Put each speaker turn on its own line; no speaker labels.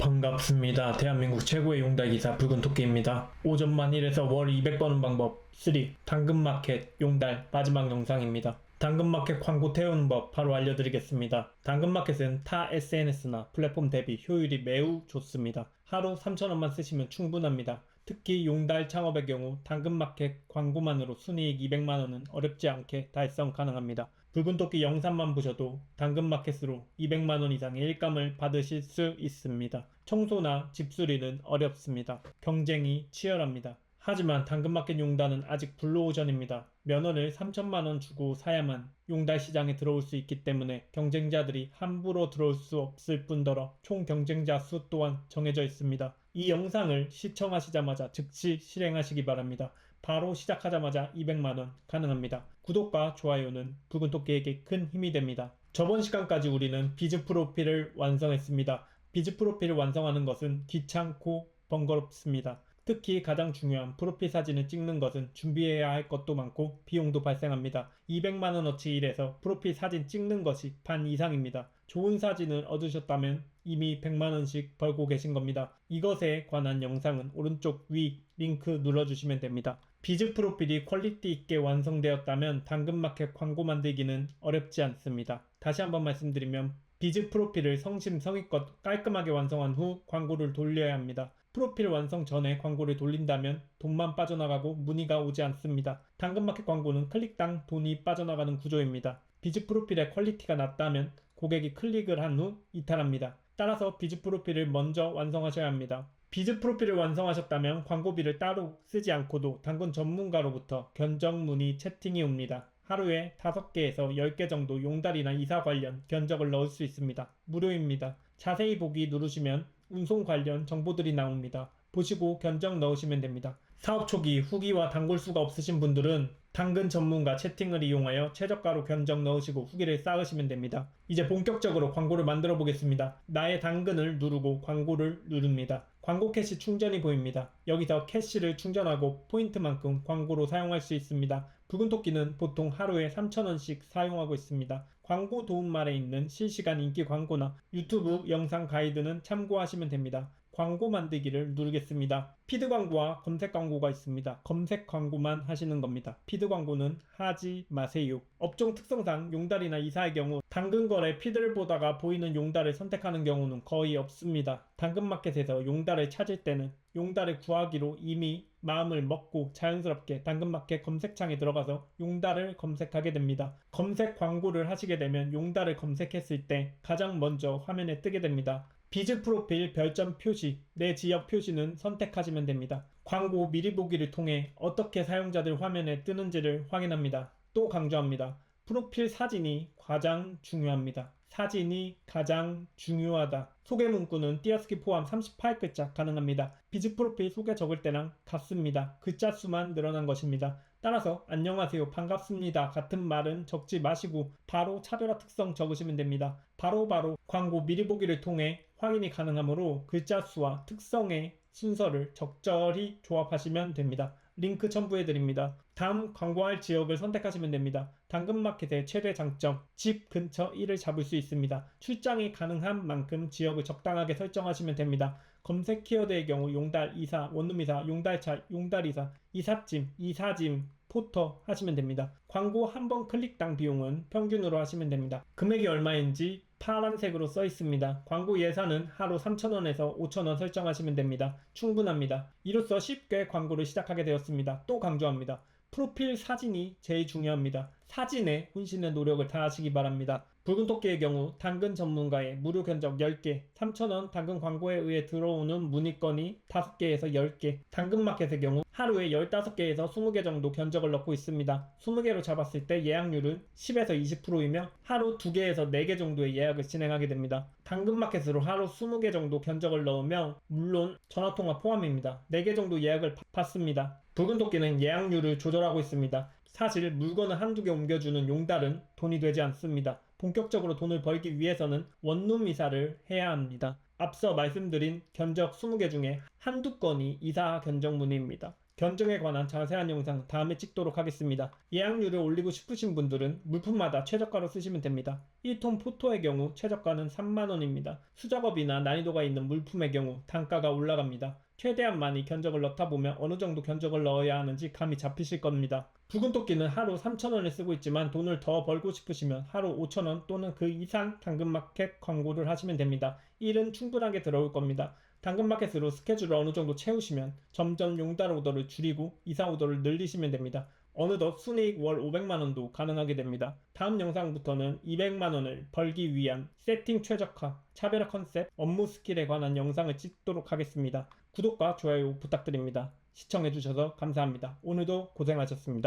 반갑습니다. 대한민국 최고의 용달기사 붉은토끼입니다. 오전만 일해서 월 200 버는 방법 3. 당근마켓 용달 마지막 영상입니다. 당근마켓 광고 태우는 법 바로 알려드리겠습니다. 당근마켓은 타 SNS나 플랫폼 대비 효율이 매우 좋습니다. 하루 3,000원만 쓰시면 충분합니다. 특히 용달 창업의 경우 당근마켓 광고만으로 순이익 200만원은 어렵지 않게 달성 가능합니다. 붉은토끼 영상만 보셔도 당근마켓으로 200만원 이상의 일감을 받으실 수 있습니다. 청소나 집수리는 어렵습니다. 경쟁이 치열합니다. 하지만 당근마켓 용달은 아직 블루오션입니다. 면허를 3천만원 주고 사야만 용달 시장에 들어올 수 있기 때문에 경쟁자들이 함부로 들어올 수 없을 뿐더러 총 경쟁자 수 또한 정해져 있습니다. 이 영상을 시청하시자마자 즉시 실행하시기 바랍니다. 바로 시작하자마자 200만원 가능합니다. 구독과 좋아요는 붉은토끼에게 큰 힘이 됩니다. 저번 시간까지 우리는 비즈 프로필을 완성했습니다. 비즈 프로필을 완성하는 것은 귀찮고 번거롭습니다. 특히 가장 중요한 프로필 사진을 찍는 것은 준비해야 할 것도 많고 비용도 발생합니다. 200만원어치 일해서 프로필 사진 찍는 것이 반 이상입니다. 좋은 사진을 얻으셨다면 이미 100만원씩 벌고 계신 겁니다. 이것에 관한 영상은 오른쪽 위 링크 눌러주시면 됩니다. 비즈 프로필이 퀄리티 있게 완성되었다면 당근마켓 광고 만들기는 어렵지 않습니다. 다시 한번 말씀드리면 비즈 프로필을 성심성의껏 깔끔하게 완성한 후 광고를 돌려야 합니다. 프로필 완성 전에 광고를 돌린다면 돈만 빠져나가고 문의가 오지 않습니다. 당근마켓 광고는 클릭당 돈이 빠져나가는 구조입니다. 비즈 프로필의 퀄리티가 낮다면 고객이 클릭을 한 후 이탈합니다. 따라서 비즈 프로필을 먼저 완성하셔야 합니다. 비즈 프로필을 완성하셨다면 광고비를 따로 쓰지 않고도 당근 전문가로부터 견적 문의 채팅이 옵니다. 하루에 5개에서 10개 정도 용달이나 이사 관련 견적을 넣을 수 있습니다. 무료입니다. 자세히 보기 누르시면 운송 관련 정보들이 나옵니다. 보시고 견적 넣으시면 됩니다. 사업 초기 후기와 단골 수가 없으신 분들은 당근 전문가 채팅을 이용하여 최저가로 견적 넣으시고 후기를 쌓으시면 됩니다. 이제 본격적으로 광고를 만들어 보겠습니다. 나의 당근을 누르고 광고를 누릅니다. 광고 캐시 충전이 보입니다. 여기서 캐시를 충전하고 포인트만큼 광고로 사용할 수 있습니다. 붉은토끼는 보통 하루에 3,000원씩 사용하고 있습니다. 광고 도움말에 있는 실시간 인기 광고나 유튜브 영상 가이드는 참고하시면 됩니다. 광고 만들기를 누르겠습니다. 피드 광고와 검색 광고가 있습니다. 검색 광고만 하시는 겁니다. 피드 광고는 하지 마세요. 업종 특성상 용달이나 이사의 경우 당근 거래 피드를 보다가 보이는 용달을 선택하는 경우는 거의 없습니다. 당근마켓에서 용달을 찾을 때는 용달을 구하기로 이미 마음을 먹고 자연스럽게 당근마켓 검색창에 들어가서 용달을 검색하게 됩니다. 검색 광고를 하시게 되면 용달을 검색했을 때 가장 먼저 화면에 뜨게 됩니다. 비즈 프로필 별점 표시, 내 지역 표시는 선택하시면 됩니다. 광고 미리 보기를 통해 어떻게 사용자들 화면에 뜨는지를 확인합니다. 또 강조합니다. 프로필 사진이 가장 중요합니다. 사진이 가장 중요하다. 소개 문구는 띄어쓰기 포함 38글자 가능합니다. 비즈 프로필 소개 적을 때랑 같습니다. 글자 수만 늘어난 것입니다. 따라서 안녕하세요, 반갑습니다 같은 말은 적지 마시고 바로 차별화 특성 적으시면 됩니다. 바로 광고 미리 보기를 통해 확인이 가능하므로 글자 수와 특성의 순서를 적절히 조합하시면 됩니다. 링크 첨부해드립니다. 다음 광고할 지역을 선택하시면 됩니다. 당근마켓의 최대 장점, 집 근처 1을 잡을 수 있습니다. 출장이 가능한 만큼 지역을 적당하게 설정하시면 됩니다. 검색 키워드의 경우 용달, 이사, 원룸이사, 용달차, 용달이사, 이삿짐, 이사짐, 포터 하시면 됩니다. 광고 한 번 클릭당 비용은 평균으로 하시면 됩니다. 금액이 얼마인지 파란색으로 써 있습니다. 광고 예산은 하루 3,000원에서 5,000원 설정하시면 됩니다. 충분합니다. 이로써 쉽게 광고를 시작하게 되었습니다. 또 강조합니다. 프로필 사진이 제일 중요합니다. 사진에 혼신의 노력을 다하시기 바랍니다. 붉은토끼의 경우 당근 전문가의 무료 견적 10개, 3,000원 당근 광고에 의해 들어오는 문의건이 5개에서 10개, 당근마켓의 경우 하루에 15개에서 20개 정도 견적을 넣고 있습니다. 20개로 잡았을 때 예약률은 10에서 20%이며 하루 2개에서 4개 정도의 예약을 진행하게 됩니다. 당근마켓으로 하루 20개 정도 견적을 넣으면 물론 전화통화 포함입니다. 4개 정도 예약을 받습니다. 붉은토끼는 예약률을 조절하고 있습니다. 사실 물건을 한두 개 옮겨주는 용달은 돈이 되지 않습니다. 본격적으로 돈을 벌기 위해서는 원룸 이사를 해야 합니다. 앞서 말씀드린 견적 20개 중에 한두 건이 이사 견적 문의입니다. 견적에 관한 자세한 영상 다음에 찍도록 하겠습니다. 예약률을 올리고 싶으신 분들은 물품마다 최저가로 쓰시면 됩니다. 1톤 포토의 경우 최저가는 3만원입니다. 수작업이나 난이도가 있는 물품의 경우 단가가 올라갑니다. 최대한 많이 견적을 넣다 보면 어느 정도 견적을 넣어야 하는지 감이 잡히실 겁니다. 붉은 토끼는 하루 3,000원을 쓰고 있지만 돈을 더 벌고 싶으시면 하루 5,000원 또는 그 이상 당근마켓 광고를 하시면 됩니다. 일은 충분하게 들어올 겁니다. 당근마켓으로 스케줄을 어느 정도 채우시면 점점 용달 오더를 줄이고 이사 오더를 늘리시면 됩니다. 어느덧 순이익 월 500만원도 가능하게 됩니다. 다음 영상부터는 200만원을 벌기 위한 세팅 최적화, 차별화 컨셉, 업무 스킬에 관한 영상을 찍도록 하겠습니다. 구독과 좋아요 부탁드립니다. 시청해주셔서 감사합니다. 오늘도 고생하셨습니다.